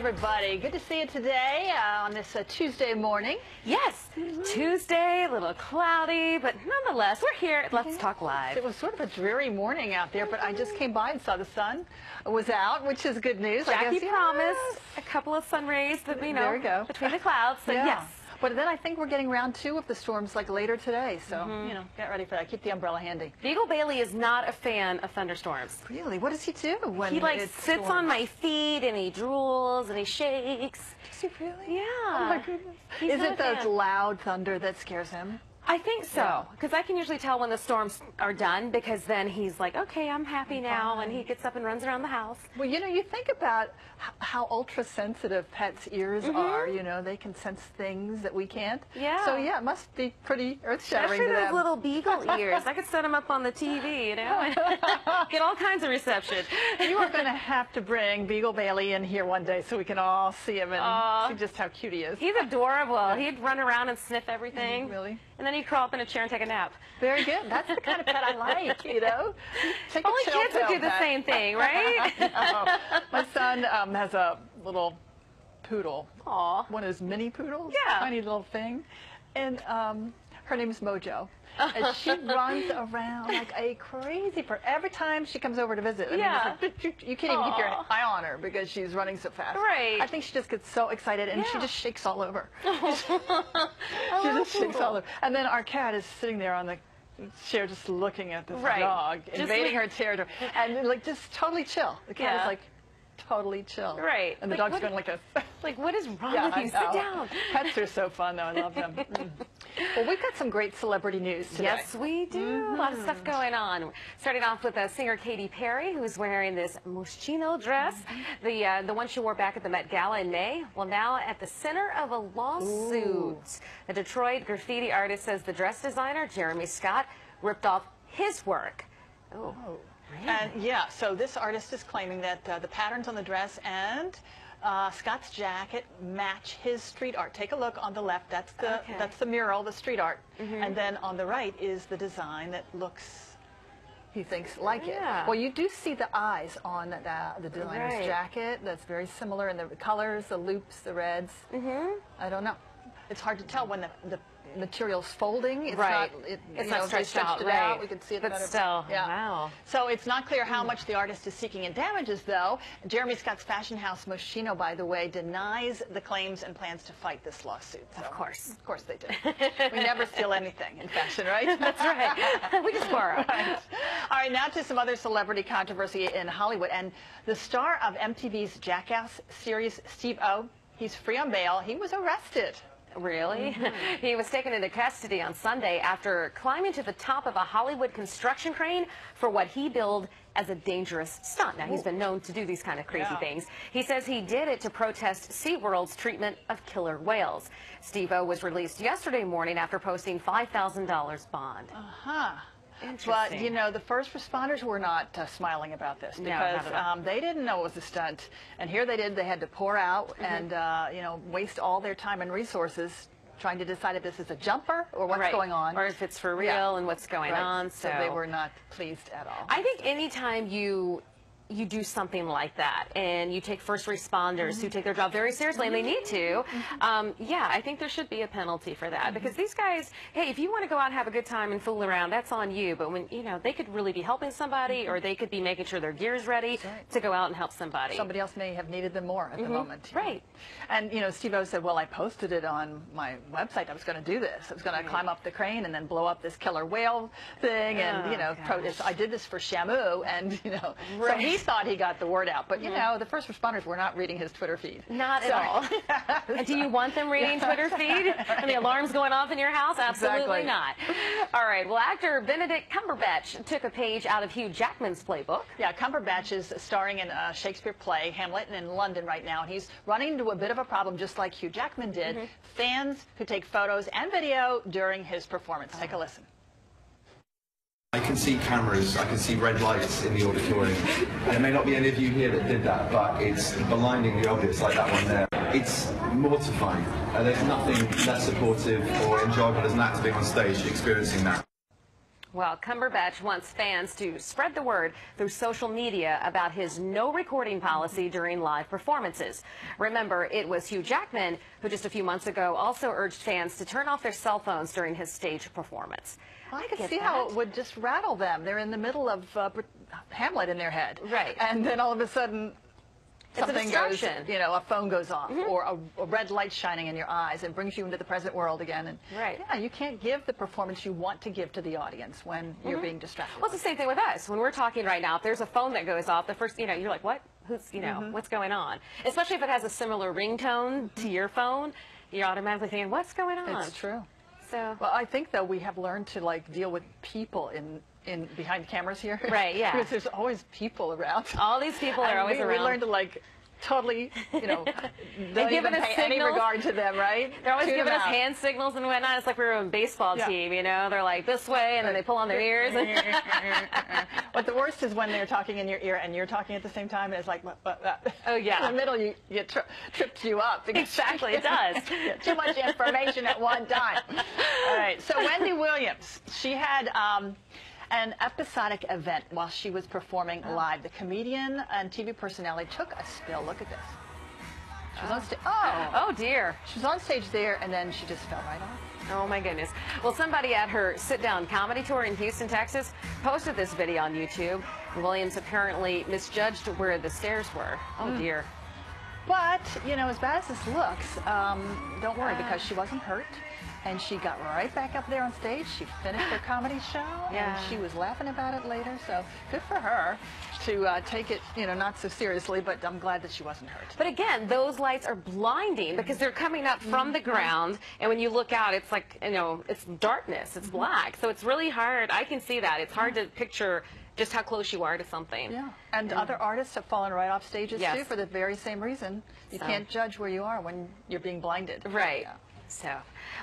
everybody. Good to see you today on this Tuesday morning. Yes, Tuesday, a little cloudy, but nonetheless, we're here at Let's Talk Live. It was sort of a dreary morning out there, but I just came by and saw the sun was out, which is good news. Jackie promised a couple of sun rays that, there we go. between the clouds, so yes. But then I think we're getting round 2 of the storms like later today, so, get ready for that. Keep the umbrella handy. Beagle Bailey is not a fan of thunderstorms. Really? What does he do when he sits on my feet and he drools and he shakes. Does he really? Yeah. Oh my goodness. Is it the loud thunder that scares him? I think so, because I can usually tell when the storms are done, because then he's like, okay, I'm happy now, and he gets up and runs around the house. Well, you think about how ultra-sensitive pets' ears are. They can sense things that we can't. Yeah. So, yeah, it must be pretty earth-shattering to them. Especially those little beagle ears. I could set them up on the TV, and get all kinds of reception. You are going to have to bring Beagle Bailey in here one day so we can all see him and see just how cute he is. He's adorable. He'd run around and sniff everything. Really? And then he'd crawl up in a chair and take a nap. Very good. That's the kind of pet I like, Take Only kids would do the same thing, right? My son has a little poodle. Aw. One of his mini poodles. Yeah. Tiny little thing. And her name is Mojo. And she runs around like a crazy for every time she comes over to visit. I mean, you can't even keep your eye on her because she's running so fast. Right. I think she just gets so excited and she just shakes all over. She just shakes all over. And then our cat is sitting there on the chair just looking at this dog, invading her territory, and just totally chill. The cat is like totally chill. Right. And the dog's going like a... Like, what is wrong with you? Sit down. Pets are so fun, though. I love them. Well, we've got some great celebrity news today. Yes, we do. A lot of stuff going on. Starting off with singer Katy Perry, who's wearing this moschino dress, the one she wore back at the Met Gala in May. Well, now at the center of a lawsuit. The Detroit graffiti artist says the dress designer, Jeremy Scott, ripped off his work. Oh. And so this artist is claiming that the patterns on the dress and Scott's jacket match his street art. Take a look on the left. That's the mural, the street art. And then on the right is the design that looks, he thinks, like it. Well, you do see the eyes on the designer's jacket. That's very similar in the colors, the loops, the reds. I don't know. It's hard to tell when the material's folding. It's not, it's not stretched out. We can see it but better. Still, wow. So it's not clear how much the artist is seeking in damages, though. Jeremy Scott's fashion house, Moschino, by the way, denies the claims and plans to fight this lawsuit. So, of course they do. We never steal anything in fashion, right? That's right. We just borrow. All right, now to some other celebrity controversy in Hollywood. And the star of MTV's Jackass series, Steve O, he's free on bail. He was arrested. Really? He was taken into custody on Sunday after climbing to the top of a Hollywood construction crane for what he billed as a dangerous stunt. Now, he's been known to do these kind of crazy things. He says he did it to protest SeaWorld's treatment of killer whales. Steve-O was released yesterday morning after posting $5,000 bond. But, the first responders were not smiling about this because they didn't know it was a stunt. And here they did. They had to pour out and, waste all their time and resources trying to decide if this is a jumper or what's going on. Or if it's for real and what's going on. So they were not pleased at all. I think anytime you do something like that and you take first responders who take their job very seriously and they need to, I think there should be a penalty for that because these guys, hey, if you want to go out and have a good time and fool around, that's on you, but when, they could really be helping somebody or they could be making sure their gear's ready to go out and help somebody. Somebody else may have needed them more at the moment. Right. And, Steve-O said, well, I posted it on my website. I was going to do this. I was going to climb up the crane and then blow up this killer whale thing and, protest. I did this for Shamu and, so he thought he got the word out. But, the first responders were not reading his Twitter feed. Not at all. Do you want them reading Twitter feed? And the alarms going off in your house? Absolutely not. All right. Well, actor Benedict Cumberbatch took a page out of Hugh Jackman's playbook. Yeah, Cumberbatch is starring in a Shakespeare play, Hamlet, in London right now. He's running into a bit of a problem just like Hugh Jackman did. Fans who take photos and video during his performance. Take a listen. I can see cameras, I can see red lights in the auditorium. And there may not be any of you here that did that, but it's blindingly obvious, like that one there. It's mortifying. There's nothing less supportive or enjoyable as an actor being on stage experiencing that. Well, Cumberbatch wants fans to spread the word through social media about his no recording policy during live performances. Remember, it was Hugh Jackman who just a few months ago also urged fans to turn off their cell phones during his stage performance. I could see how it would just rattle them. They're in the middle of Hamlet in their head. Right. And then all of a sudden, something goes, you know, a phone goes off, or a red light shining in your eyes and brings you into the present world again. And yeah, you can't give the performance you want to give to the audience when you're being distracted. Well, it's the same thing with us. When we're talking right now, if there's a phone that goes off, the first, you know, you're like, what? Who's, you know, what's going on? Especially if it has a similar ringtone to your phone, you're automatically thinking, what's going on? It's true. So, well, I think, though, we have learned to, like, deal with people in behind the cameras here. Right, yeah. Because there's always people around. All these people are always around. We learned to, like, totally, you know, don't even pay any regard to them, right? They're always giving us hand signals and whatnot. It's like we were a baseball team, you know? They're like this way, and then they pull on their ears. But the worst is when they're talking in your ear and you're talking at the same time, and it's like, oh, yeah. In the middle, you trips you up. Exactly, it does. Too much information at one time. All right, so Wendy Williams, she had an episodic event while she was performing live. The comedian and TV personality took a spill. Look at this. She was on stage. Oh, dear. She was on stage there, and then she just fell right off. Oh, my goodness. Well, somebody at her sit-down comedy tour in Houston, Texas, posted this video on YouTube. Williams apparently misjudged where the stairs were. Oh, dear. But, you know, as bad as this looks, don't worry, because she wasn't hurt. And she got right back up there on stage. She finished her comedy show, and she was laughing about it later. So good for her to take it, you know, not so seriously. But I'm glad that she wasn't hurt. But again, those lights are blinding because they're coming up from the ground, and when you look out, it's like, you know, it's darkness, it's black. So it's really hard. I can see that. It's hard to picture just how close you are to something. Yeah, and other artists have fallen right off stages too for the very same reason. You can't judge where you are when you're being blinded. Right. Yeah. So,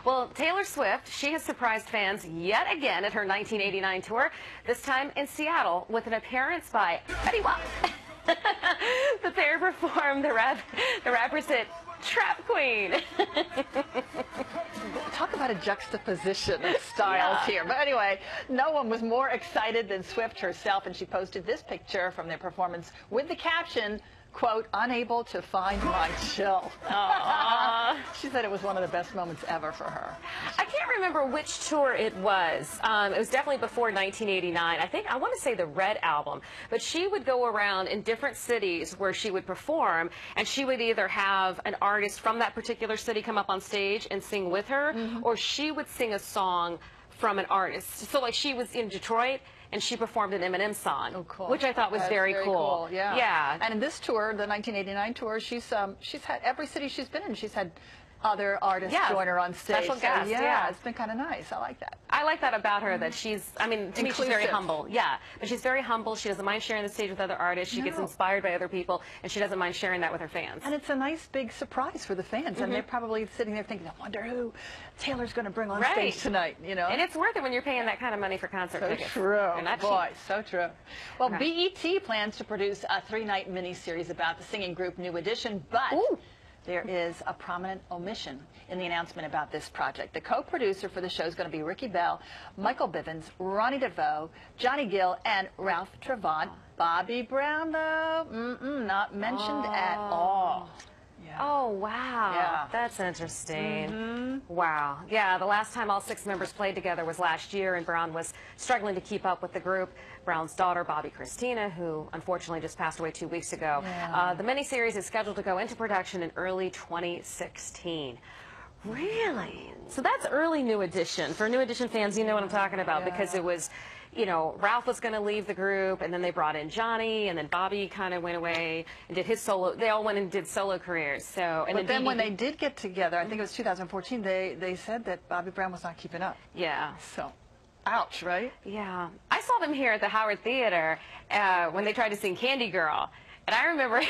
well, Taylor Swift, she has surprised fans yet again at her 1989 tour, this time in Seattle with an appearance by Betty Wap. The pair performed the rapper's hit Trap Queen. Talk about a juxtaposition of styles here. But anyway, no one was more excited than Swift herself, and she posted this picture from their performance with the caption, quote, unable to find my chill. She said it was one of the best moments ever for her. I can't remember which tour it was. It was definitely before 1989. I want to say the Red album. But she would go around in different cities where she would perform, and she would either have an artist from that particular city come up on stage and sing with her, or she would sing a song from an artist. So like she was in Detroit, and she performed an Eminem song, which I thought was very cool. Yeah. And in this tour, the 1989 tour, she's had every city she's been in. She's had other artists join her on stage. Special guests, yeah, it's been kind of nice. I like that. I like that about her, that she's, I mean, to me, she's very humble. Yeah, but she's very humble. She doesn't mind sharing the stage with other artists. She gets inspired by other people, and she doesn't mind sharing that with her fans. And it's a nice big surprise for the fans, and they're probably sitting there thinking, I wonder who Taylor's going to bring on stage tonight, you know? And it's worth it when you're paying that kind of money for concert tickets. So true. Boy, cheap. so true. Well, BET plans to produce a 3-night miniseries about the singing group New Edition, but there is a prominent omission in the announcement about this project. The co-producer for the show is going to be Ricky Bell, Michael Bivins, Ronnie DeVoe, Johnny Gill, and Ralph Trevant. Bobby Brown, though, not mentioned at all. Oh, wow. Yeah. That's interesting. Wow. Yeah, the last time all 6 members played together was last year, and Brown was struggling to keep up with the group. Brown's daughter, Bobby Christina, who unfortunately just passed away 2 weeks ago. The miniseries is scheduled to go into production in early 2016. Really? So that's early New Edition. For New Edition fans, you know what I'm talking about, because it was, you know, Ralph was going to leave the group, and then they brought in Johnny, and then Bobby kind of went away and did his solo. They all went and did solo careers. So, and but then when they did get together, I think it was 2014, they said that Bobby Brown was not keeping up. Yeah. So, ouch, right? Yeah. I saw them here at the Howard Theater when they tried to sing Candy Girl. And I remember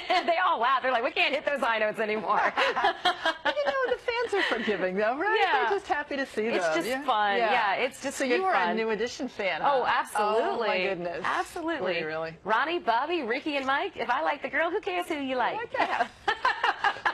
they all laughed. They're like, we can't hit those high notes anymore. You know, the fans are forgiving, though, right? Yeah. They're just happy to see them. It's just fun. Yeah, it's just so good you were fun. a New Edition fan, huh? Oh, absolutely. Oh, my goodness. Absolutely. Were you really? Ronnie, Bobby, Ricky, and Mike, if I like the girl, who cares who you like? Okay.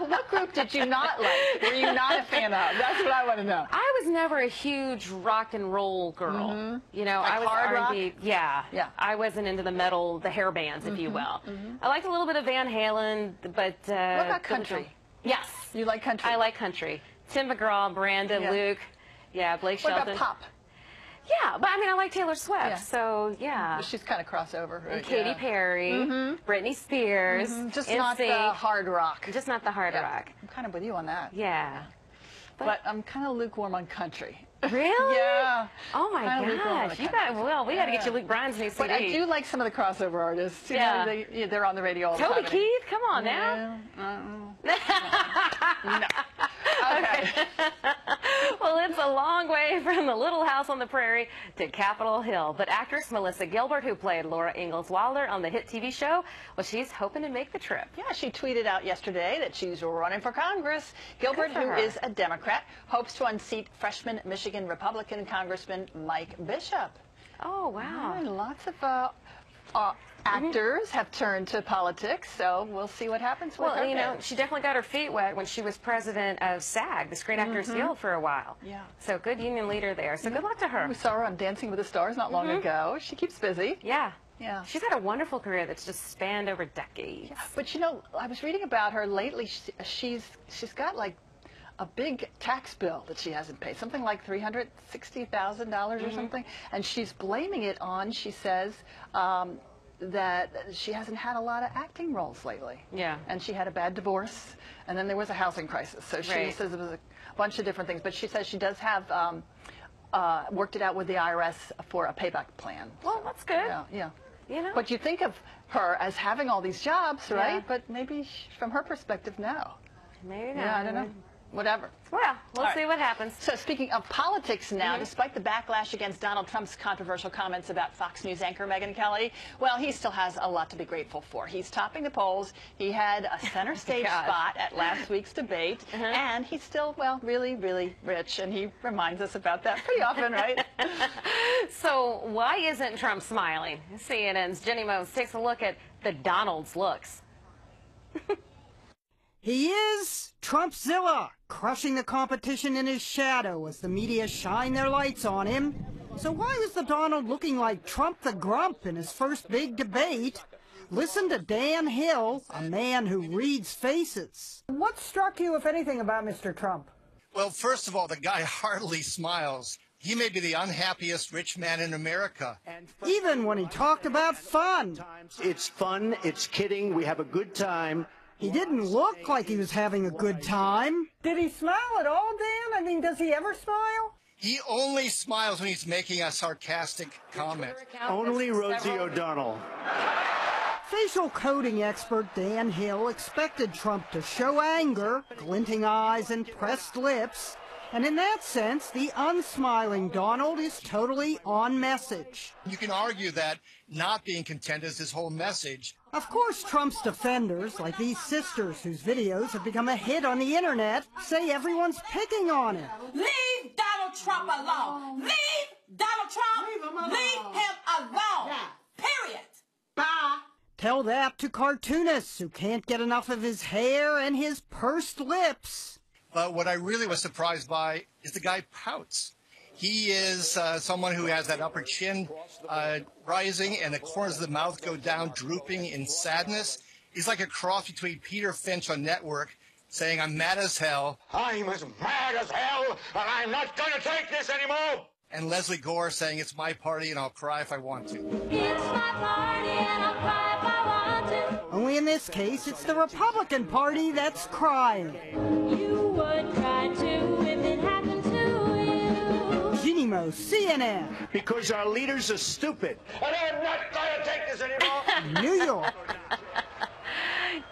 What group did you not like? Were you not a fan of? That's what I want to know. I was never a huge rock and roll girl. You know, Like I was hard R&B. rock? Yeah. Yeah. I wasn't into the metal, the hair bands, if you will. I liked a little bit of Van Halen, but... What about country? Yes. You like country? I like country. Tim McGraw, Brandon, Luke, Blake Shelton. What about pop? Yeah, but I mean, I like Taylor Swift, Yeah. so yeah. She's kind of crossover, right? And Katy Perry, Britney Spears, Just NSYNC. not the hard rock. Just not the hard rock. I'm kind of with you on that. Yeah. But I'm kind of lukewarm on country. Really? Yeah. Oh my Kinda lukewarm on gosh! the You country. got well. We got to get you Luke Bryan's new CD. But I do like some of the crossover artists. You know, they're on the radio all the time. Toby Keith, come on now. No. Okay. Well, it's a long way from the Little House on the Prairie to Capitol Hill. But actress Melissa Gilbert, who played Laura Ingalls Wilder on the hit TV show, well, she's hoping to make the trip. Yeah, she tweeted out yesterday that she's running for Congress. Gilbert, who is a Democrat, hopes to unseat freshman Michigan Republican Congressman Mike Bishop. Oh, wow. And lots of actors have turned to politics, so we'll see what happens with her. Well, you know, she definitely got her feet wet when she was president of SAG, the Screen Actors Guild, for a while. Yeah. So good union leader there. So good luck to her. We saw her on Dancing with the Stars not long ago. She keeps busy. Yeah. Yeah. She's had a wonderful career that's just spanned over decades. Yeah. But, you know, I was reading about her lately. She's got, like, a big tax bill that she hasn't paid, something like $360,000 or something. And she's blaming it on, she says, that she hasn't had a lot of acting roles lately. Yeah. And she had a bad divorce, and then there was a housing crisis. So she says it was a bunch of different things. But she says she does have worked it out with the IRS for a payback plan. Well, that's good. Yeah, yeah. You know? But you think of her as having all these jobs, right? But maybe from her perspective, no. Maybe not. Yeah, I don't know. Whatever. Well, we'll see what happens. So speaking of politics now, despite the backlash against Donald Trump's controversial comments about Fox News anchor Megyn Kelly, well, he still has a lot to be grateful for. He's topping the polls. He had a center stage spot at last week's debate, and he's still, well, really, really rich, and he reminds us about that pretty often, right? So why isn't Trump smiling? CNN's Jenny Mose takes a look at the Donald's looks. He is Trumpzilla, crushing the competition in his shadow as the media shine their lights on him. So why is the Donald looking like Trump the Grump in his first big debate? Listen to Dan Hill, a man who reads faces. What struck you, if anything, about Mr. Trump? Well, first of all, the guy hardly smiles. He may be the unhappiest rich man in America. Even when he talked about fun. It's fun, it's kidding, we have a good time. He didn't look like he was having a good time. Did he smile at all, Dan? I mean, does he ever smile? He only smiles when he's making a sarcastic comment. Only Rosie O'Donnell. Facial coding expert Dan Hill expected Trump to show anger, glinting eyes and pressed lips. And in that sense, the unsmiling Donald is totally on message. You can argue that not being content is his whole message. Of course, Trump's defenders, like these sisters whose videos have become a hit on the internet, say everyone's picking on him. Leave Donald Trump alone. Leave Donald Trump. Leave him alone. Period. Bye. Tell that to cartoonists who can't get enough of his hair and his pursed lips. But what I really was surprised by is the guy pouts. He is someone who has that upper chin rising and the corners of the mouth go down, drooping in sadness. He's like a cross between Peter Finch on Network saying, "I'm mad as hell." I'm as mad as hell, and I'm not going to take this anymore. And Leslie Gore saying, "It's my party and I'll cry if I want to." It's my party and I'll cry if I want to. Only in this case, it's the Republican Party that's crying. You would cry too if it happened to you. Jenny Mose, CNN. Because our leaders are stupid. And I'm not going to take this anymore. New York.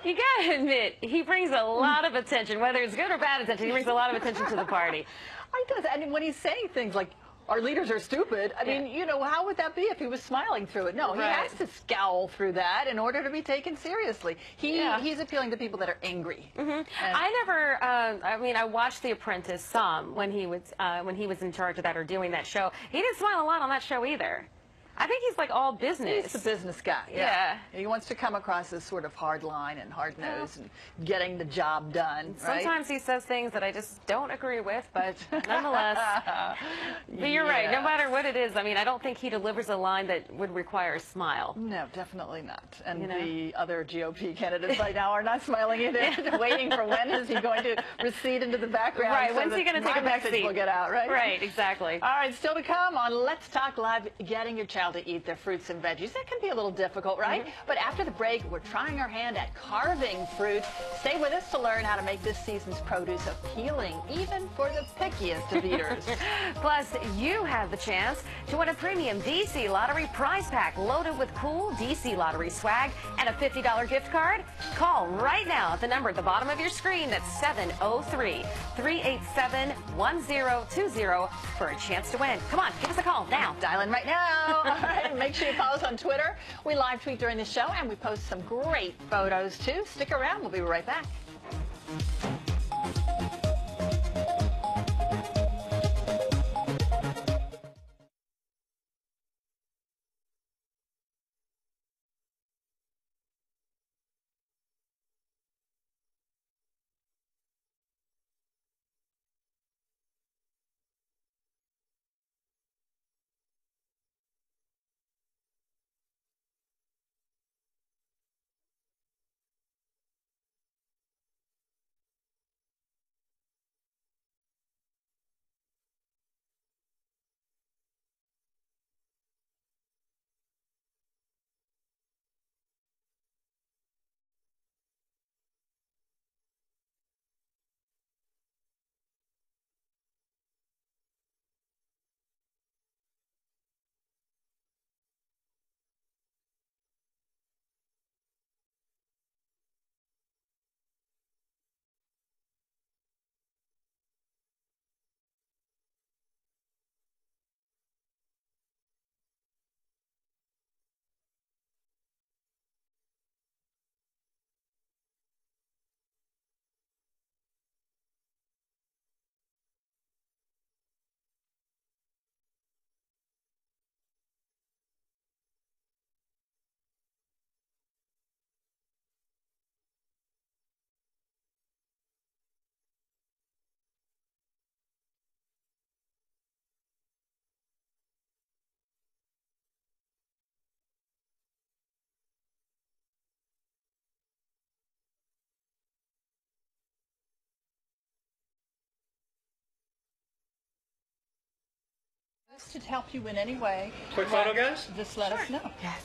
You gotta admit, he brings a lot of attention, whether it's good or bad attention, he brings a lot of attention to the party. He does. And when he's saying things like, our leaders are stupid, I mean, you know, how would that be if he was smiling through it? No, he has to scowl through that in order to be taken seriously. He's appealing to people that are angry. I mean, I watched The Apprentice some when he was in charge of that or doing that show. He didn't smile a lot on that show either. I think he's like all business. He's the business guy. Yeah. He wants to come across as sort of hard line and hard nosed and getting the job done. Sometimes he says things that I just don't agree with, but nonetheless. But you're right. No matter what it is, I mean, I don't think he delivers a line that would require a smile. No, definitely not. And the other GOP candidates right now are not smiling either, waiting for when is he going to recede into the background. Right. So when's he going to take a back seat? Will get out. Right. Right. Exactly. All right. Still to come on Let's Talk Live, getting your child to eat their fruits and veggies. That can be a little difficult, right? But after the break, we're trying our hand at carving fruit. Stay with us to learn how to make this season's produce appealing, even for the pickiest of eaters. Plus, you have the chance to win a premium DC Lottery prize pack loaded with cool DC Lottery swag and a $50 gift card. Call right now at the number at the bottom of your screen. That's 703-387-1020 for a chance to win. Come on, give us a call now. Dial in right now. All right, make sure you follow us on Twitter. We live tweet during the show, and we post some great photos, too. Stick around. We'll be right back. To help you in any way. Quick photo, guys? Just let us know. Yes.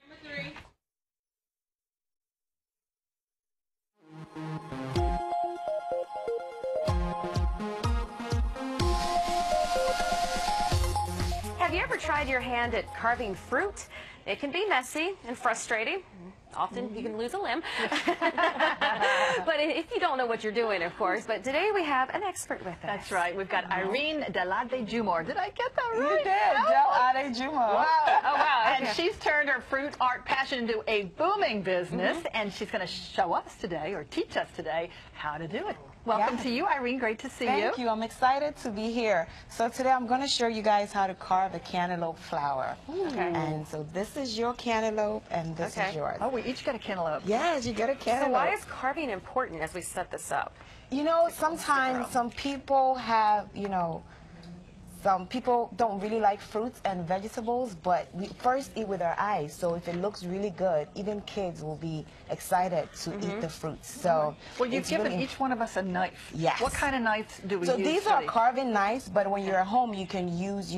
Number 3. Have you ever tried your hand at carving fruit? It can be messy and frustrating. Often you can lose a limb. But if you don't know what you're doing, of course. But today we have an expert with us. That's right. We've got Irene Delade-Jumor. Did I get that right? You did. Delade-Jumor. Wow. Oh, wow. And she's turned her fruit art passion into a booming business. And she's going to show us today, or teach us today, how to do it. Welcome to you, Irene. Great to see you. Thank you. I'm excited to be here. So today I'm going to show you guys how to carve a cantaloupe flower. Okay. And so this is your cantaloupe, and this is yours. Oh, we each got a cantaloupe. Yes, you get a cantaloupe. So why is carving important as we set this up? You know, sometimes some people have, some people don't really like fruits and vegetables, but we first eat with our eyes. So if it looks really good, even kids will be excited to eat the fruits. So well, you've given each one of us a knife. Yes. What kind of knives do we use? So these are carving knives, but when you're at home, you can use,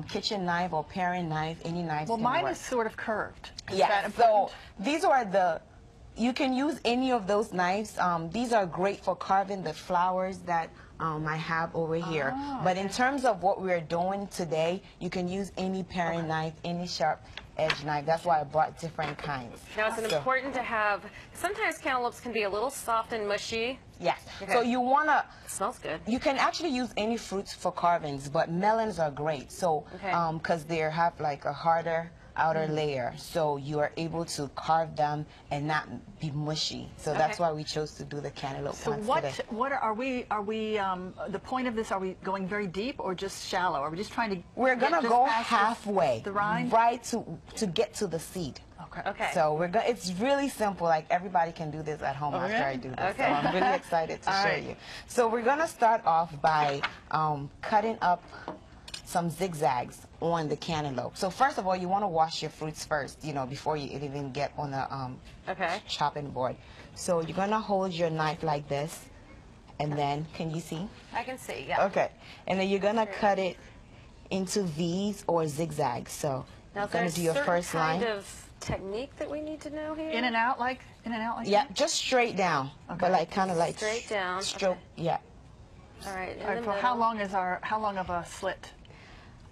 kitchen knife or paring knife, any knife. Well, mine is sort of curved. Is that important? So these are you can use any of those knives. These are great for carving the flowers that I have over here. But in terms of what we're doing today, you can use any paring knife, any sharp edge knife. That's why I brought different kinds. Now, it's important to have, sometimes cantaloupes can be a little soft and mushy. Yes. Okay. So you want to... It smells good. You can actually use any fruits for carvings, but melons are great. So, because they have like a harder outer layer, so you are able to carve them and not be mushy. So that's why we chose to do the cantaloupe ones today. What are we the point of this, are we going very deep or just shallow? Are we just trying to We're going to go halfway, the rind? right to get to the seed. Okay. So it's really simple. Like, everybody can do this at home after I do this. So I'm really excited to show you. So we're going to start off by cutting up some zigzags on the cantaloupe. So first of all, you want to wash your fruits first, you know, before you even get on the chopping board. So you're going to hold your knife like this, and then, can you see? I can see, yeah. Okay. And then you're going to cut it into V's or zigzags. So you're going to do your first line. Kind of technique that we need to know here? In and out like yeah, just straight down. But like kind of like straight down. Stroke, yeah. All right. All right, so how long of a slit?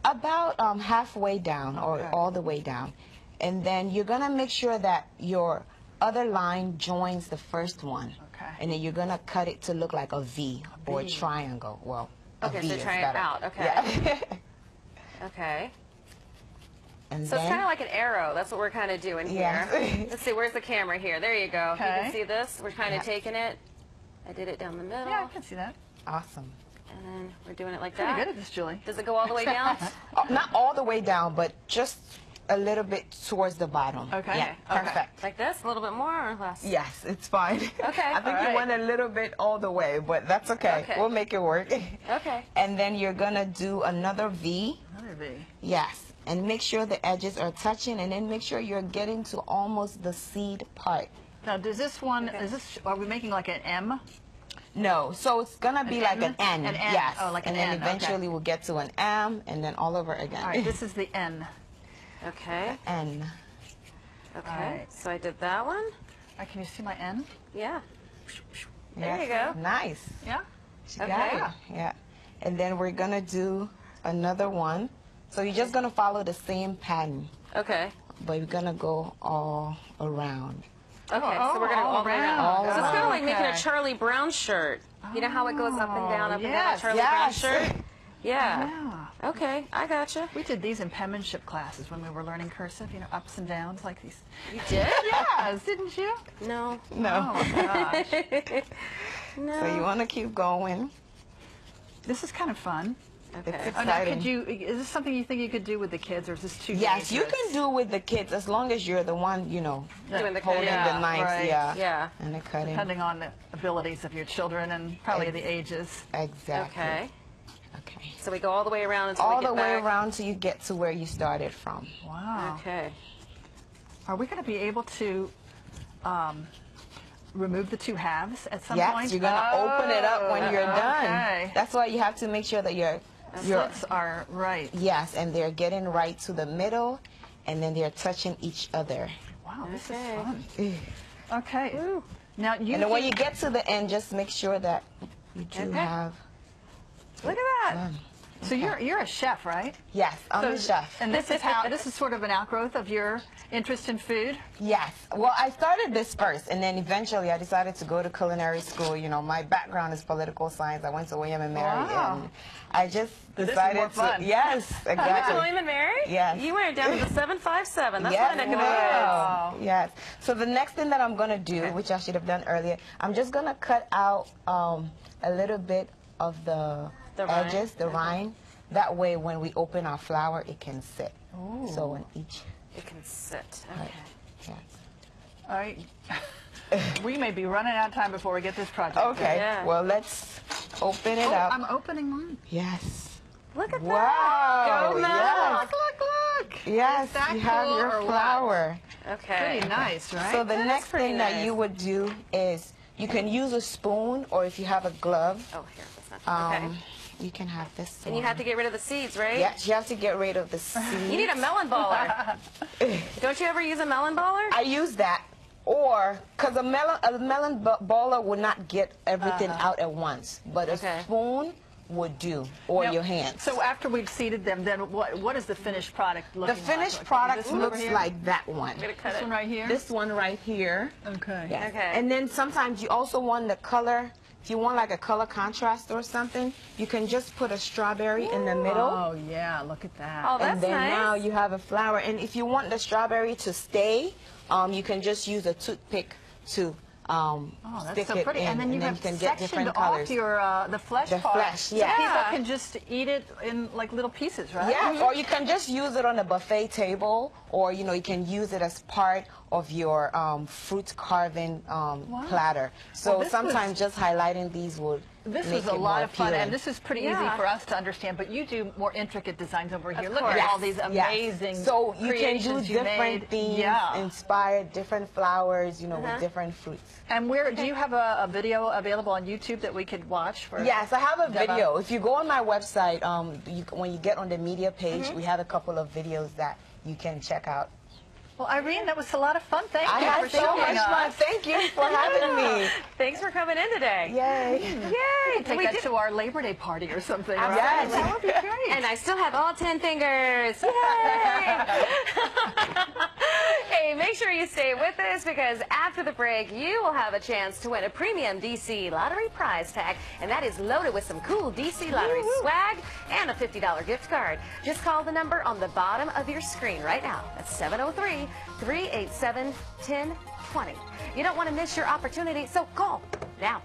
About halfway down or all the way down. And then you're going to make sure that your other line joins the first one. Okay. And then you're going to cut it to look like a V or a triangle. Well, a V so is try better. it out. Okay. Yeah. Okay. And so it's kind of like an arrow. That's what we're kind of doing here. Let's see, where's the camera here? There you go. You can see this? We're kind of taking it. I did it down the middle. Yeah, I can see that. Awesome. And then we're doing it like Pretty that. good at this, Julie. Does it go all the way down? Not all the way down, but just a little bit towards the bottom. Okay. Yeah, perfect. Like this? A little bit more or less? Yes, it's fine. Okay. I think you went a little bit all the way, but that's okay. We'll make it work. Okay. And then you're going to do another V. Another V. Yes. And make sure the edges are touching, and then make sure you're getting to almost the seed part. Now, does this one, are we making like an M? No, so it's going to be like an N. An N. Yes. Oh, like an N. And N. then eventually we'll get to an M, and then all over again. All right, this is the N. Okay. N. Okay, right. So I did that one. Can you see my N? Yeah. There you go. Nice. Yeah? She got it. Yeah. And then we're going to do another one. So you're just going to follow the same pattern. Okay. But you're going to go all around. Okay, so we're going to go all around. So it's kind of like making a Charlie Brown shirt. You know how it goes up and down, a Charlie Brown shirt? Yeah. Okay, I gotcha. We did these in penmanship classes when we were learning cursive, you know, ups and downs like these. You did? Yes, didn't you? No. No. Oh, my gosh. No. So you want to keep going. This is kind of fun. Okay. It's exciting. Now, is this something you think you could do with the kids, or is this too dangerous? Yes, you can do with the kids as long as you're the one, you know, doing the holding the knives. Right. Yeah. And the cutting. Depending on the abilities of your children and probably the ages. Exactly. Okay. Okay. So we go all the way around until all we get the way back. around till you get to where you started from. Wow. Okay. Are we going to be able to remove the two halves at some point? Yes, you're going to open it up when you're done. That's why you have to make sure that your slits are right. Yes, and they're getting right to the middle, and then they're touching each other. Wow, this is fun. Okay. Woo. Now and then when you get to the end, just make sure that you do have. Look at that. So you're a chef, right? Yes, I'm a chef. And this is sort of an outgrowth of your interest in food? Yes. Well, I started this first, and then eventually I decided to go to culinary school. You know, my background is political science. I went to William and Mary, and I just decided to. Yes, exactly. You went to William and Mary? Yes. You went down to the 757. That's yes. my neck of the woods. Yes. So the next thing that I'm going to do, which I should have done earlier, I'm just going to cut out a little bit of the edges, the rind. That way, when we open our flour, it can sit. Ooh. So when each... It can sit. Okay. Right. Yes. All right. We may be running out of time before we get this project. Okay. Yeah. Well, let's open it up. I'm opening mine. Yes. Look at wow. that. Go yes. Look. Yes, you have your flour. Okay. Pretty nice, right? So the next thing that you would do is you can use a spoon, or if you have a glove. Oh, here. That's not, okay. You can have this And you have to get rid of the seeds, right? Yes, you have to get rid of the seeds. You need a melon baller. Don't you ever use a melon baller? I use that, or because a melon baller would not get everything out at once, but a spoon would do, or your hands. So after we've seeded them, then what is the finished product looking like? The finished product looks like that one. I'm gonna cut this one right here? This one right here. Okay. Yes. Okay. And then sometimes you also want the color if you want like a color contrast or something, you can just put a strawberry in the middle. Oh yeah, look at that. Oh, that's and then nice. now you have a flower. And if you want the strawberry to stay, you can just use a toothpick to stick so it pretty. in, And then you have can get different sectioned colors. off your the flesh part. Flesh, yeah. So people can just eat it in like little pieces, right? Yeah, or you can just use it on a buffet table, or you can use it as part of your fruit carving platter. So Well, sometimes just highlighting these would This make was a it lot more of fun, appealing. and this is pretty easy for us to understand, but you do more intricate designs over here. Look course. at all these amazing So you can do creations you different made. themes, Yeah. inspired different flowers, with different fruits. And where do you have a video available on YouTube that we could watch? For Yes, I have a Deva? video. If you go on my website, when you get on the media page, we have a couple of videos that you can check out. Well, Irene, that was a lot of fun. Thank I you had for so showing much us. fun. Thank you for having me. Thanks for coming in today. Yay. Yay. Take We that did- to our Labor Day party or something. Right? Yes. That would be great. And I still have all 10 fingers. Yay! Hey, make sure you stay with us, because after the break, you will have a chance to win a premium DC lottery prize tag, and that is loaded with some cool DC lottery swag and a $50 gift card. Just call the number on the bottom of your screen right now. That's 703-387-1020. You don't want to miss your opportunity, so call now.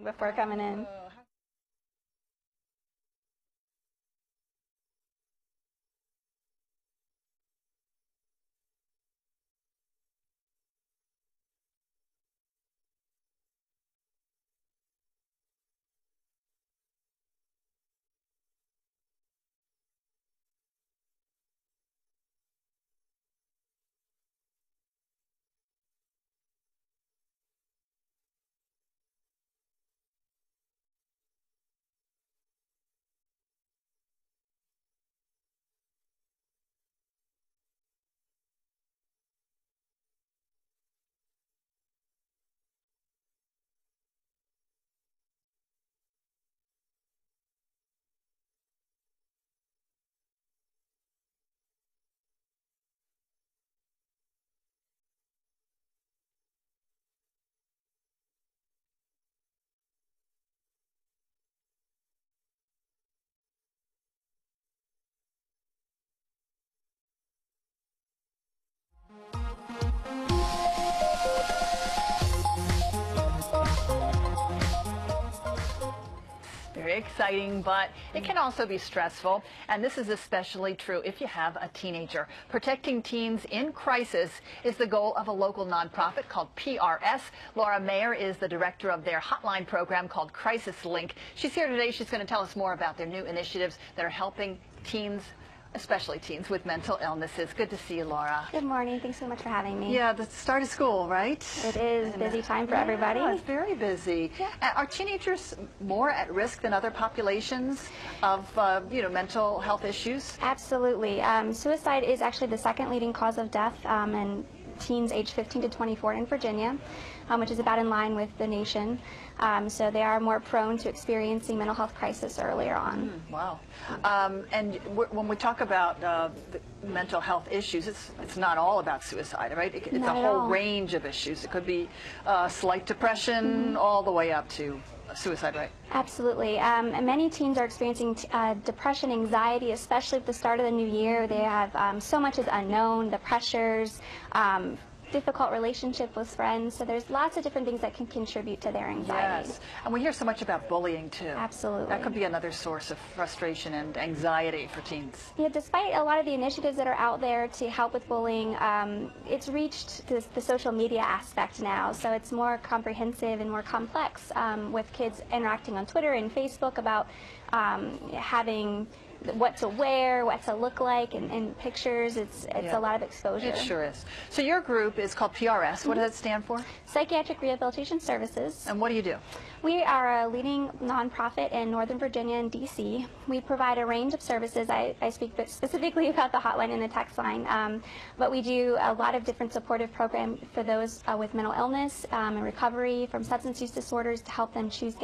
Before coming in. Very exciting, but it can also be stressful, and this is especially true if you have a teenager. Protecting teens in crisis is the goal of a local nonprofit called PRS. Laura Mayer is the director of their hotline program called Crisis Link. She's here today. She's going to tell us more about their new initiatives that are helping teens, especially teens with mental illnesses. Good to see you, Laura. Good morning. Thanks so much for having me. Yeah, the start of school, right? It is busy time for everybody. Yeah, it's very busy. Yeah. Are teenagers more at risk than other populations of, mental health issues? Absolutely. Suicide is actually the second leading cause of death in teens aged 15 to 24 in Virginia, which is about in line with the nation. So they are more prone to experiencing mental health crisis earlier on. Wow. And when we talk about the mental health issues, it's not all about suicide, right? It's Not a at whole all. range of issues. It could be slight depression all the way up to suicide, right? Absolutely. Many teens are experiencing depression, anxiety, especially at the start of the new year. They have so much is unknown, the pressures, difficult relationship with friends. So there's lots of different things that can contribute to their anxiety. Yes, and we hear so much about bullying too. Absolutely. That could be another source of frustration and anxiety for teens. Yeah, despite a lot of the initiatives that are out there to help with bullying, it's reached the social media aspect now. So it's more comprehensive and more complex with kids interacting on Twitter and Facebook about having what to wear, what to look like, and pictures. It's a lot of exposure. It sure is. So your group is called PRS. What does that stand for? Psychiatric Rehabilitation Services. And what do you do? We are a leading nonprofit in Northern Virginia and D.C. We provide a range of services. I speak specifically about the hotline and the text line, but we do a lot of different supportive programs for those with mental illness and recovery from substance use disorders to help them choose,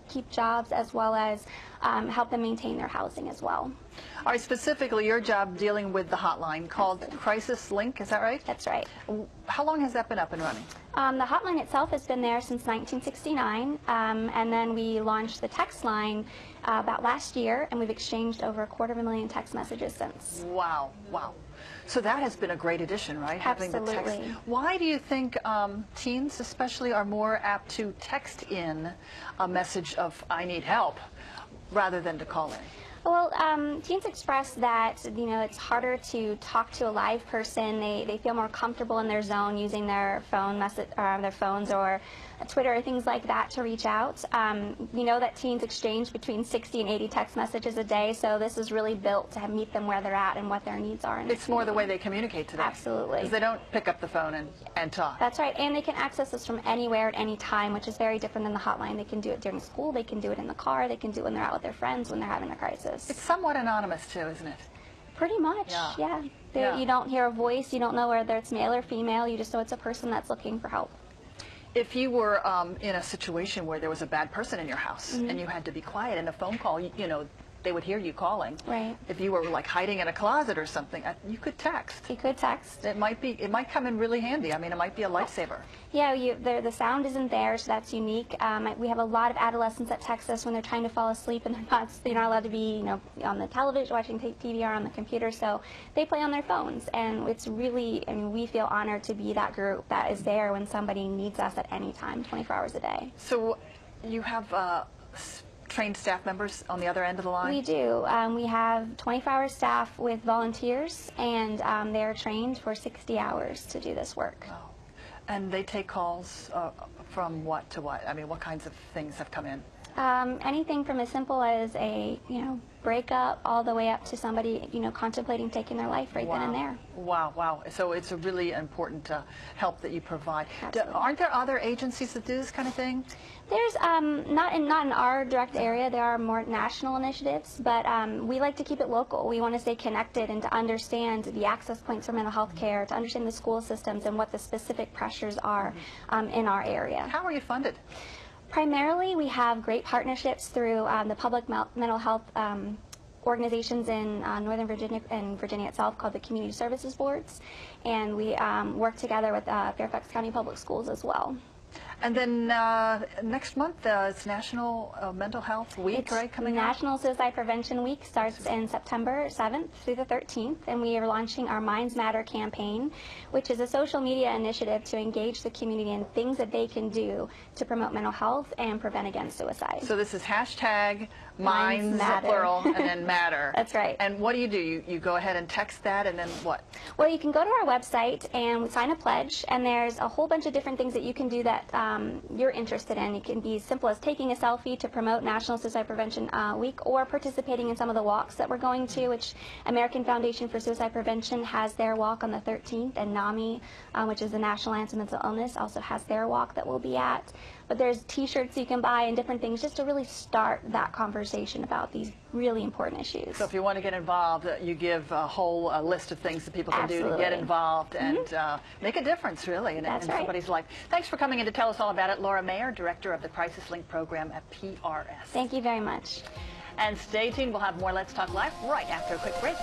keep jobs, as well as help them maintain their housing as well. All right, specifically your job dealing with the hotline called Crisis Link, is that right? That's right. How long has that been up and running? The hotline itself has been there since 1969, and then we launched the text line about last year, and we've exchanged over 250,000 text messages since. Wow, wow. So that has been a great addition, right? Absolutely. Having the text. Why do you think teens especially are more apt to text in a message of "I need help" rather than to call in? Well, teens express that, it's harder to talk to a live person. They feel more comfortable in their zone using their their phones or Twitter or things like that to reach out. We know that teens exchange between 60 and 80 text messages a day, so this is really built to meet them where they're at and what their needs are. It's more the way they communicate today. Absolutely. Because they don't pick up the phone and talk. That's right, and they can access us from anywhere at any time, which is very different than the hotline. They can do it during school, they can do it in the car, they can do it when they're out with their friends, when they're having a crisis. It's somewhat anonymous too, isn't it? Pretty much, yeah. You don't hear a voice, you don't know whether it's male or female, you just know it's a person that's looking for help. If you were in a situation where there was a bad person in your house and you had to be quiet in a phone call, they would hear you calling. Right. If you were like hiding in a closet or something, you could text. You could text. It might come in really handy. I mean, it might be a lifesaver. Yeah, the sound isn't there, so that's unique. We have a lot of adolescents that text us when they're trying to fall asleep and they're not allowed to be, on the television, watching TV or on the computer, so they play on their phones. And it's really, we feel honored to be that group that is there when somebody needs us at any time, 24 hours a day. So you have trained staff members on the other end of the line? We do. We have 24-hour staff with volunteers, and they're trained for 60 hours to do this work. Wow. And they take calls from what to what? I mean, what kinds of things have come in? Anything from as simple as a, breakup all the way up to somebody, contemplating taking their life right then and there. Wow, wow. So it's a really important help that you provide. Absolutely. Aren't there other agencies that do this kind of thing? There's, not in our direct area, there are more national initiatives, but we like to keep it local. We want to stay connected and to understand the access points for mental health care, to understand the school systems and what the specific pressures are in our area. How are you funded? Primarily, we have great partnerships through the public mental health organizations in Northern Virginia and Virginia itself called the Community Services Boards, and we work together with Fairfax County Public Schools as well. And then next month, it's National Mental Health Week, right, coming up? National Suicide Prevention Week starts in September 7th through the 13th, and we are launching our Minds Matter campaign, which is a social media initiative to engage the community in things that they can do to promote mental health and prevent against suicide. So this is hashtag Minds Matter. Plural, and then Matter. That's right. And what do? You go ahead and text that, and then what? Well, you can go to our website and sign a pledge, and there's a whole bunch of different things that you can do that you're interested in. It can be as simple as taking a selfie to promote National Suicide Prevention Week, or participating in some of the walks that we're going to, which American Foundation for Suicide Prevention has their walk on the 13th, and NAMI, which is the National Alliance of Mental Illness, also has their walk that we'll be at. But there's t-shirts you can buy and different things just to really start that conversation about these really important issues. So if you want to get involved, you give a whole list of things that people can do to get involved and make a difference, really, in somebody's life. Thanks for coming in to tell us all about it. Laura Mayer, Director of the Crisis Link Program at PRS. Thank you very much. And stay tuned. We'll have more Let's Talk Live right after a quick break.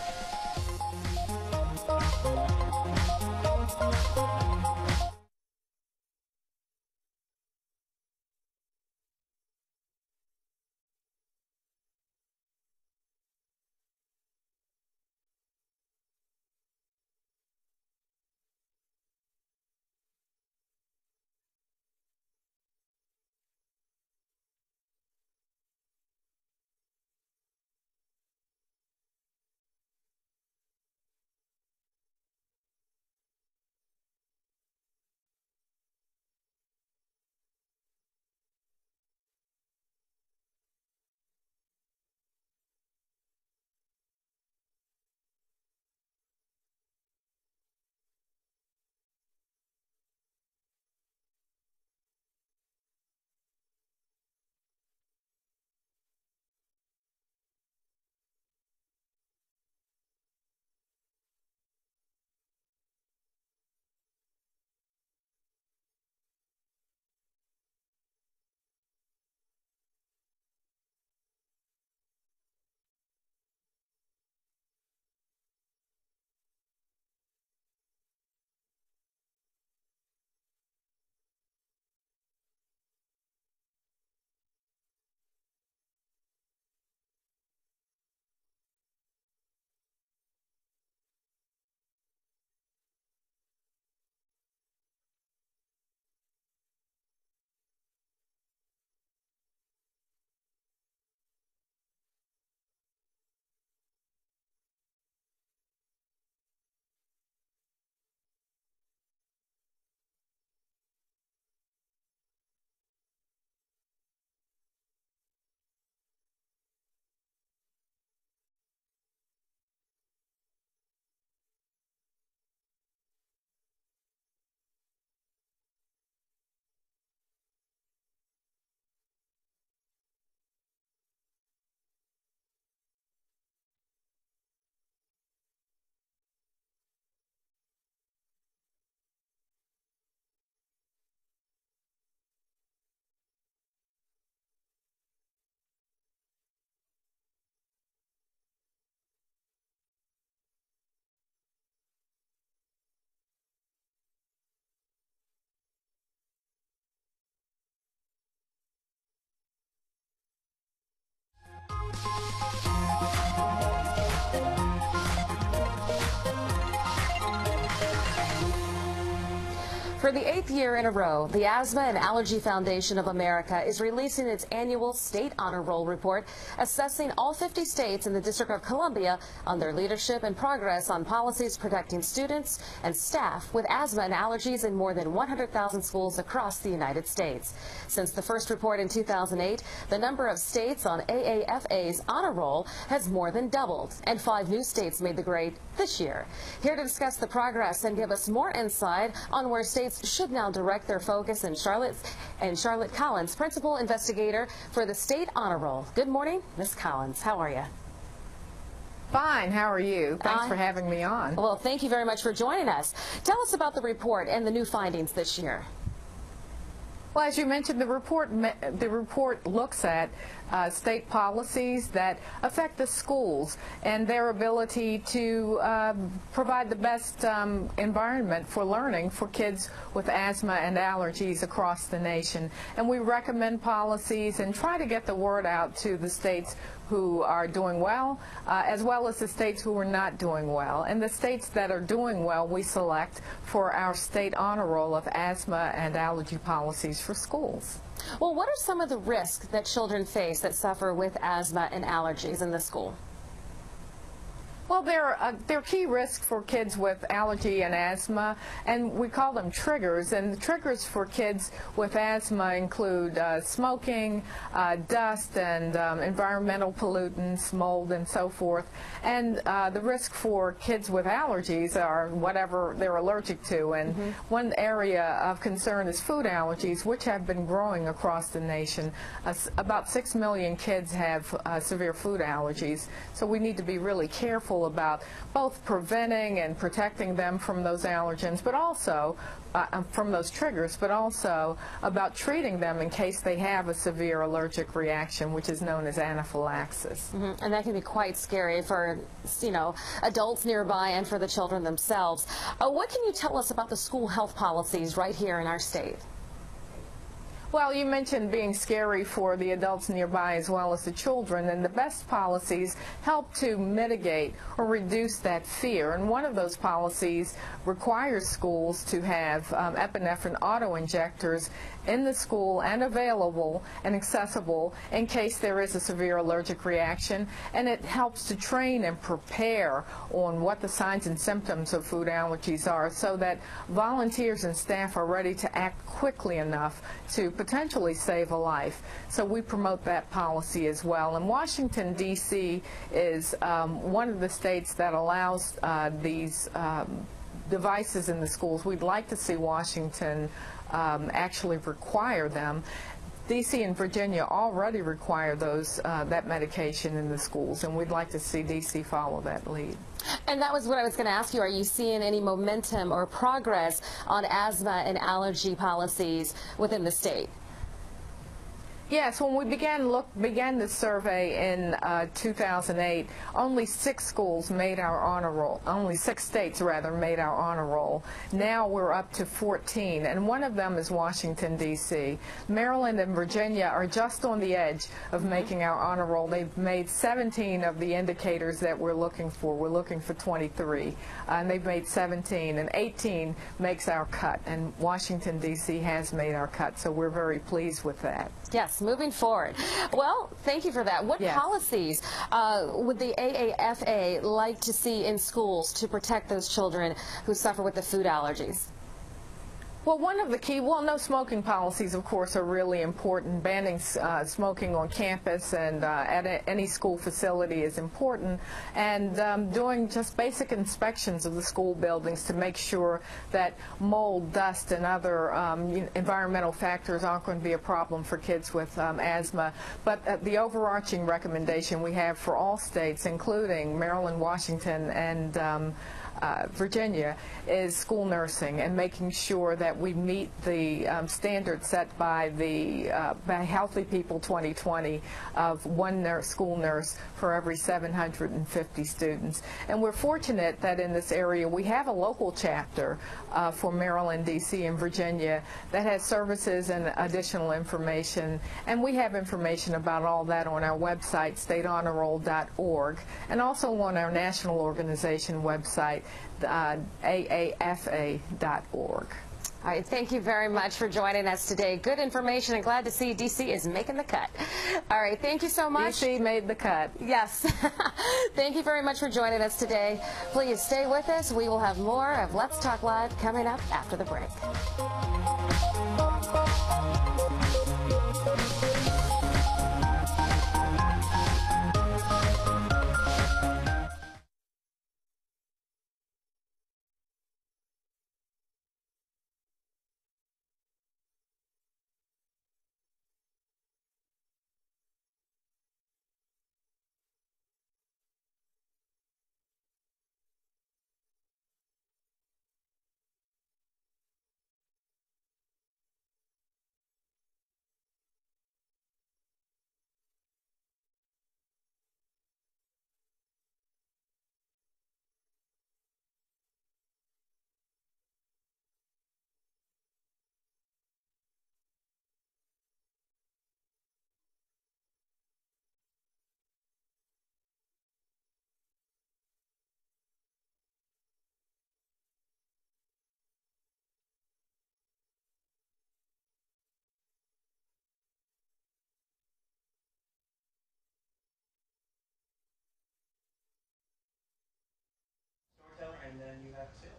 For the 8th year in a row, the Asthma and Allergy Foundation of America is releasing its annual State Honor Roll report, assessing all 50 states in the District of Columbia on their leadership and progress on policies protecting students and staff with asthma and allergies in more than 100,000 schools across the United States. Since the first report in 2008, the number of states on AAFA's honor roll has more than doubled, and 5 new states made the grade this year. Here to discuss the progress and give us more insight on where states should now direct their focus in Charlotte Collins, Principal Investigator for the State Honor Roll. Good morning, Ms. Collins. How are you? Fine. How are you? Thanks for having me on. Well, thank you very much for joining us. Tell us about the report and the new findings this year. Well, as you mentioned, the report looks at state policies that affect the schools and their ability to provide the best environment for learning for kids with asthma and allergies across the nation. And we recommend policies and try to get the word out to the states who are doing well as the states who are not doing well. And the states that are doing well, we select for our state honor roll of asthma and allergy policies for schools. Well, what are some of the risks that children face that suffer with asthma and allergies in the school? Well, there are key risks for kids with allergy and asthma, and we call them triggers. And the triggers for kids with asthma include smoking, dust, and environmental pollutants, mold, and so forth. And the risk for kids with allergies are whatever they're allergic to. And one area of concern is food allergies, which have been growing across the nation. About 6 million kids have severe food allergies, so we need to be really careful about both preventing and protecting them from those allergens, but also from those triggers, but also about treating them in case they have a severe allergic reaction, which is known as anaphylaxis. And that can be quite scary for, adults nearby and for the children themselves. What can you tell us about the school health policies right here in our state? Well, you mentioned being scary for the adults nearby as well as the children, and the best policies help to mitigate or reduce that fear. And one of those policies requires schools to have epinephrine auto-injectors in the school and available and accessible in case there is a severe allergic reaction, and it helps to train and prepare on what the signs and symptoms of food allergies are so that volunteers and staff are ready to act quickly enough to potentially save a life. So we promote that policy as well. And Washington, D.C. is one of the states that allows these devices in the schools. We'd like to see Washington actually require them. D.C. and Virginia already require those that medication in the schools, and we'd like to see D.C. follow that lead. And that was what I was going to ask you. Are you seeing any momentum or progress on asthma and allergy policies within the state? Yes, when we began this survey in 2008, only 6 schools made our honor roll. Only 6 states, rather, made our honor roll. Now we're up to 14, and one of them is Washington, D.C. Maryland and Virginia are just on the edge of making our honor roll. They've made 17 of the indicators that we're looking for. We're looking for 23, and they've made 17, and 18 makes our cut, and Washington, D.C. has made our cut, so we're very pleased with that. Yes, moving forward. Well, thank you for that. What policies would the AAFA like to see in schools to protect those children who suffer with the food allergies? Well, one of the key, no smoking policies, of course, are really important. Banning smoking on campus and at any school facility is important. And doing just basic inspections of the school buildings to make sure that mold, dust, and other environmental factors aren't going to be a problem for kids with asthma. But the overarching recommendation we have for all states, including Maryland, Washington, and Virginia, is school nursing and making sure that we meet the standards set by the by Healthy People 2020 of one school nurse for every 750 students. And we're fortunate that in this area we have a local chapter for Maryland, D.C., and Virginia that has services and additional information. And we have information about all that on our website, statehonorroll.org, and also on our national organization website, AAFA.org. All right, thank you very much for joining us today. Good information, and glad to see D.C. is making the cut. All right, thank you so much. D.C. made the cut. Yes. Thank you very much for joining us today. Please stay with us. We will have more of Let's Talk Live coming up after the break. And then you have sales.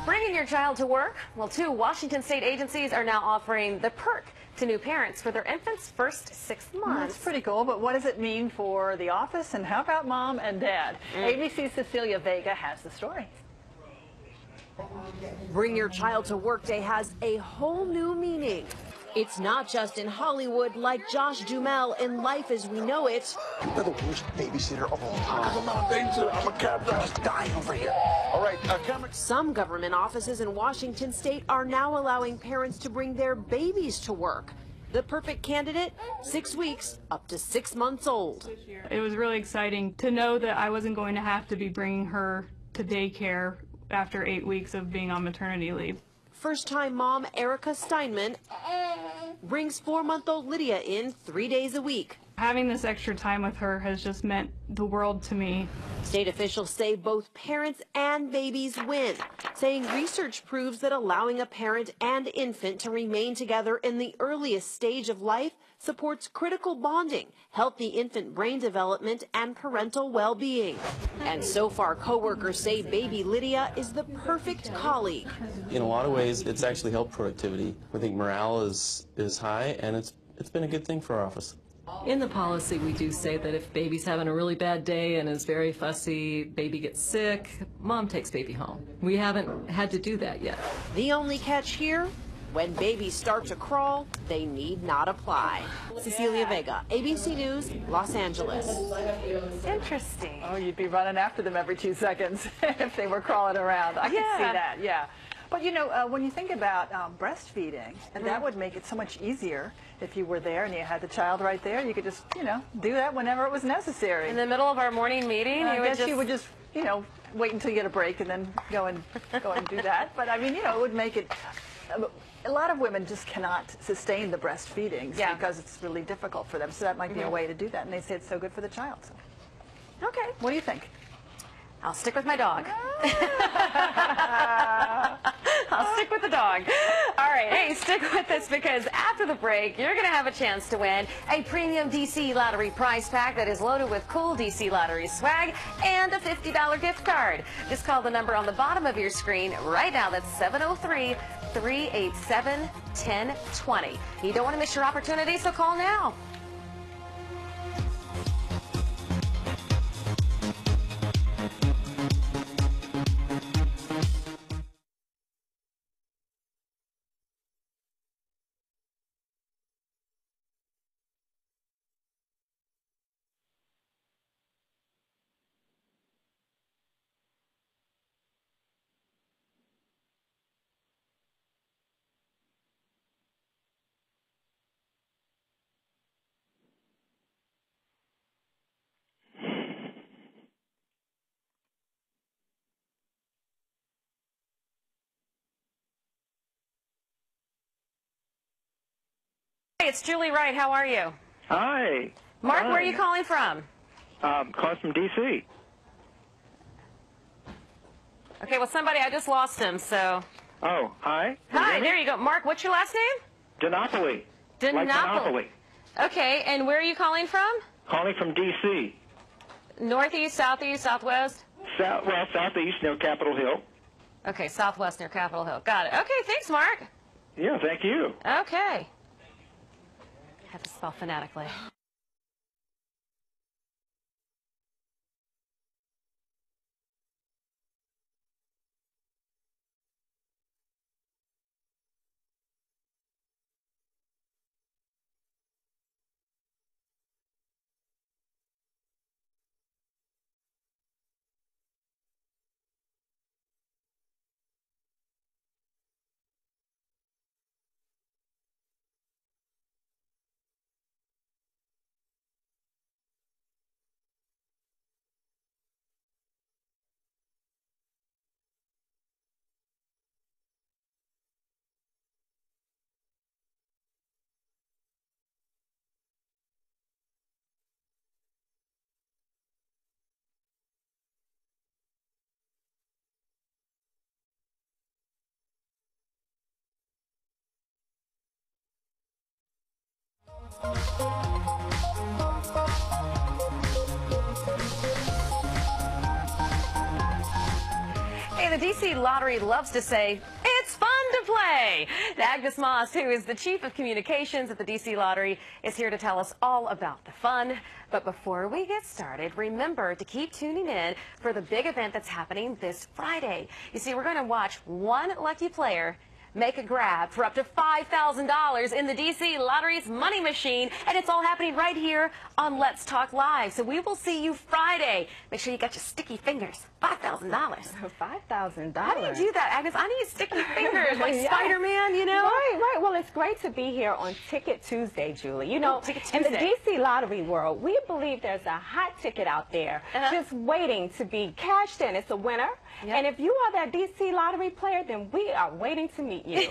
Bringing your child to work? Well, 2 Washington state agencies are now offering the perk to new parents for their infant's first 6 months. That's pretty cool, but what does it mean for the office, and how about mom and dad? ABC's Cecilia Vega has the story. Bring Your Child to Work Day has a whole new meaning. It's not just in Hollywood like Josh Duhamel in Life as We Know It. You're the worst babysitter of all time. I'm not a babysitter. I'm a cab driver. I'm just dying over here. All right, Some government offices in Washington state are now allowing parents to bring their babies to work. The perfect candidate, 6 weeks, up to 6 months old. It was really exciting to know that I wasn't going to have to be bringing her to daycare after 8 weeks of being on maternity leave. First-time mom Erica Steinman brings 4-month-old Lydia in 3 days a week. Having this extra time with her has just meant the world to me. State officials say both parents and babies win, saying research proves that allowing a parent and infant to remain together in the earliest stage of life supports critical bonding, healthy infant brain development, and parental well-being. And so far, coworkers say baby Lydia is the perfect colleague. In a lot of ways, it's actually helped productivity. I think morale is high, and it's been a good thing for our office. In the policy, we do say that if baby's having a really bad day and is very fussy, baby gets sick, mom takes baby home. We haven't had to do that yet. The only catch here, when babies start to crawl, they need not apply. Cecilia Vega, ABC News, Los Angeles. Interesting. Oh, you'd be running after them every 2 seconds if they were crawling around. I can see that, yeah. But you know, when you think about breastfeeding, and that would make it so much easier if you were there and you had the child right there. You could just, you know, do that whenever it was necessary. In the middle of our morning meeting, you would just, you know, wait until you get a break and then go and do that. But I mean, you know, it would make it. A lot of women just cannot sustain the breastfeedings because it's really difficult for them. So that might be a way to do that. And they say it's so good for the child. So. Okay. What do you think? I'll stick with my dog. I'll stick with the dog. All right. right, hey, stick with us because after the break, you're going to have a chance to win a premium DC Lottery prize pack that is loaded with cool DC Lottery swag and a $50 gift card. Just call the number on the bottom of your screen right now. That's 703-387-1020. You don't want to miss your opportunity, so call now. Hey, it's Julie Wright. How are you? Hi. Mark, Hi. where are you calling from? Calling from D.C. Okay, well, I just lost him, so. Oh, hi. Hi, there you go. Mark, what's your last name? Dinopoly. Dinopoly. Like Monopoly. Okay, and where are you calling from? Calling from D.C. Northeast, southeast, southwest? Southeast near Capitol Hill. Okay, southwest near Capitol Hill. Got it. Okay, thanks, Mark. Yeah, thank you. Okay. I have to spell phonetically. Hey, the DC Lottery loves to say, it's fun to play. Agnes Moss, who is the Chief of Communications at the DC Lottery, is here to tell us all about the fun. But before we get started, remember to keep tuning in for the big event that's happening this Friday. You see, we're going to watch one lucky player make a grab for up to $5,000 in the DC Lottery's money machine, and it's all happening right here on Let's Talk Live. So we will see you Friday. Make sure you got your sticky fingers. $5,000. $5,000. How do you do that, Agnes? I need sticky fingers, like Yeah. Spider-Man, you know? Right. Well, it's great to be here on Ticket Tuesday, Julie. You know, Ticket in the Tuesday. DC Lottery world, we believe there's a hot ticket out there just waiting to be cashed in. It's a winner. And if you are that DC Lottery player, then we are waiting to meet you.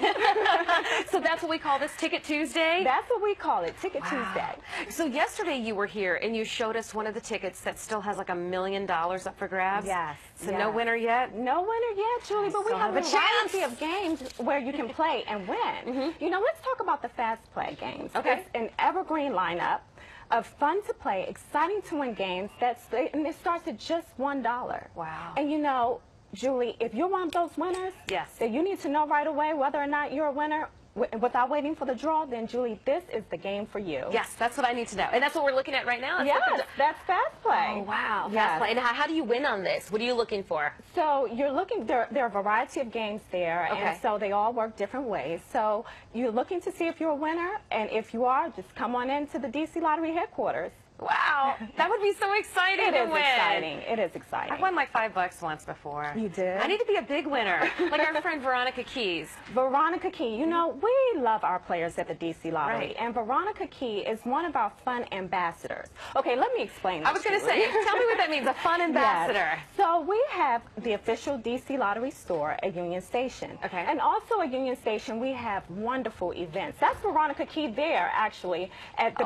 So that's what we call this Ticket Tuesday? That's what we call it, Ticket Tuesday. So yesterday you were here and you showed us one of the tickets that still has like $1 million up for grabs. Yes. So no winner yet? No winner yet, Julie, but we Still have have a a variety of games where you can play and win. You know, let's talk about the fast play games. Okay. It's an evergreen lineup of fun to play, exciting to win games, and it starts at just $1. Wow. And you know, Julie, if you're one of those winners, then you need to know right away whether or not you're a winner. Without waiting for the draw, then Julie, this is the game for you. Yes, that's what I need to know. And that's what we're looking at right now? Yes, that's fast play. Oh, wow. Yes. Fast play. And how do you win on this? What are you looking for? So you're looking, there are a variety of games there, and so they all work different ways. So you're looking to see if you're a winner, and if you are, just come on into the DC Lottery headquarters. Wow, that would be so exciting to win. Exciting. It is exciting. I won like $5 once before. You did? I need to be a big winner, like our friend Veronica Keys. Veronica Key. You know, we love our players at the DC Lottery, Right. and Veronica Key is one of our fun ambassadors. Okay, let me explain this. I was going to say, tell me what that means, a fun ambassador. Yes. So we have the official DC Lottery store at Union Station. Okay. And also at Union Station, we have wonderful events. That's Veronica Key there, actually, at the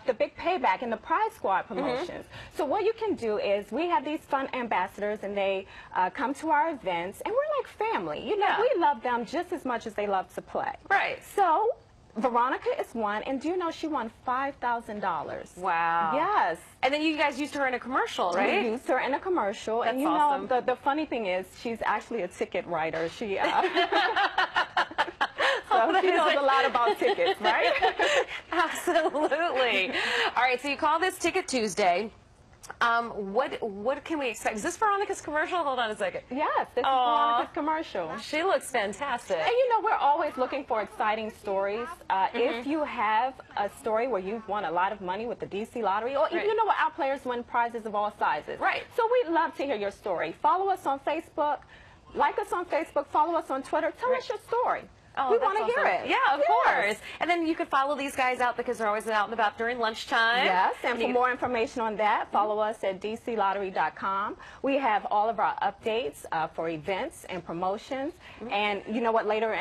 the big payback. And the Pride Squad promotions. So what you can do is we have these fun ambassadors, and they come to our events, and we're like family. You know, we love them just as much as they love to play. Right. So Veronica is one, and do you know she won $5,000? Wow. Yes. And then you guys used her in a commercial, right? We used her in a commercial. That's and you awesome. know, the funny thing is she's actually a ticket writer. She so she knows a lot about tickets, right? Absolutely. All right, so you call this Ticket Tuesday. What can we expect? Is this Veronica's commercial? Hold on a second. Yes, this is Veronica's commercial. She looks fantastic. And you know, we're always looking for exciting stories. If you have a story where you've won a lot of money with the DC Lottery, or you know what, our players win prizes of all sizes. Right. So we'd love to hear your story. Follow us on Facebook, like us on Facebook, follow us on Twitter. Tell us your story. Oh, we that's want to hear awesome. it. Yeah, of course. And then you can follow these guys out because they're always out and about during lunchtime. Yes, and for more information on that, follow us at dclottery.com. We have all of our updates for events and promotions. And you know what, later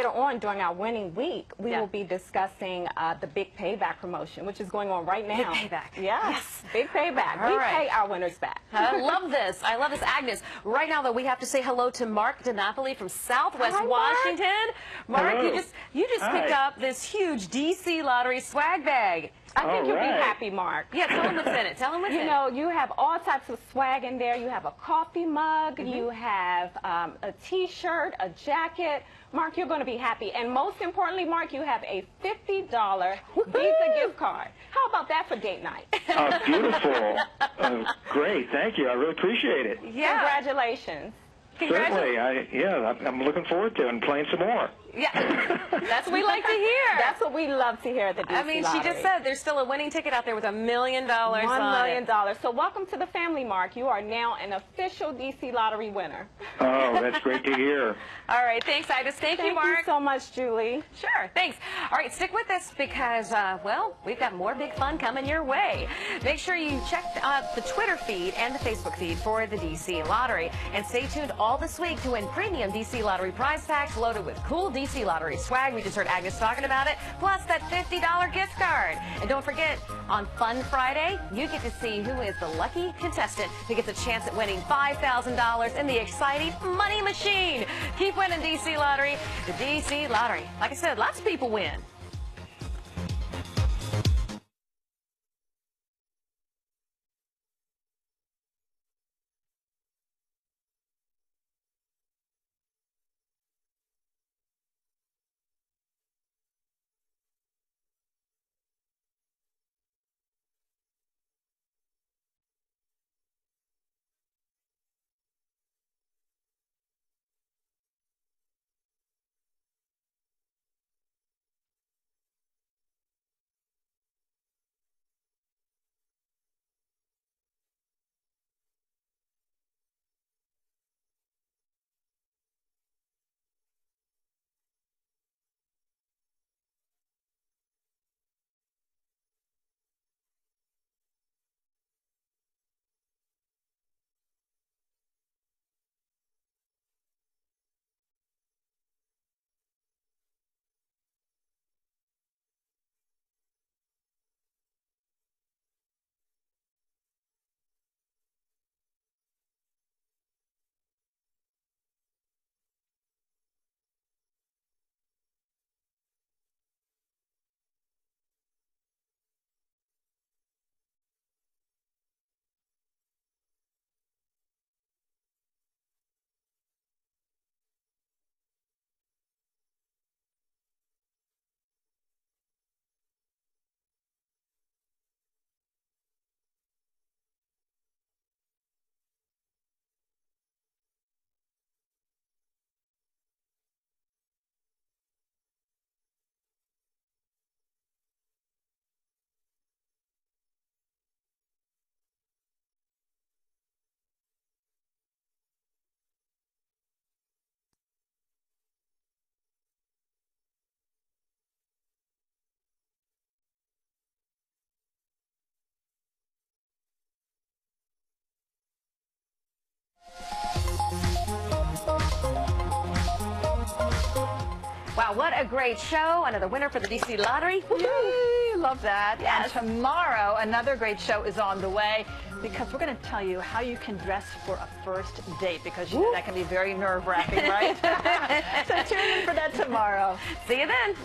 on during our winning week, we will be discussing the Big Payback promotion, which is going on right now. Big Payback. Yes, Big Payback. All We right. pay our winners back. I love this. I love this, Agnes. Right now, though, we have to say hello to Mark DiNapoli from Southwest Hi, Washington. Mark, Hello. you just picked up this huge DC Lottery swag bag. I think you'll be right. happy, Mark. Yeah, tell them what's in it. Tell them what's in it. You know, you have all types of swag in there. You have a coffee mug. You have a T-shirt, a jacket. Mark, you're going to be happy. And most importantly, Mark, you have a $50 Visa gift card. How about that for date night? Oh, beautiful. Great. Thank you. I really appreciate it. Yeah. Congratulations. Certainly. I'm looking forward to it and playing some more. Yeah, that's what we like to hear. That's what we love to hear at the DC I mean, Lottery. she just said there's still a winning ticket out there with $1 million on it. $1 million. So welcome to the family, Mark. You are now an official DC Lottery winner. Oh, that's great to hear. All right, thanks, Idas. Thank you, Mark. Thank you so much, Julie. Sure, thanks. All right, stick with us because, well, we've got more big fun coming your way. Make sure you check the Twitter feed and the Facebook feed for the DC Lottery. And stay tuned all this week to win premium DC Lottery prize packs loaded with cool DC Lottery swag. We just heard Agnes talking about it, plus that $50 gift card. And don't forget, on Fun Friday, you get to see who is the lucky contestant who gets a chance at winning $5,000 in the exciting Money Machine. Keep winning, DC Lottery. The DC Lottery. Like I said, lots of people win. a great show. Another winner for the DC Lottery. Yay, love that. Yes. And tomorrow, another great show is on the way because we're going to tell you how you can dress for a first date because you know that can be very nerve-wracking, right? So tune in for that tomorrow. See you then.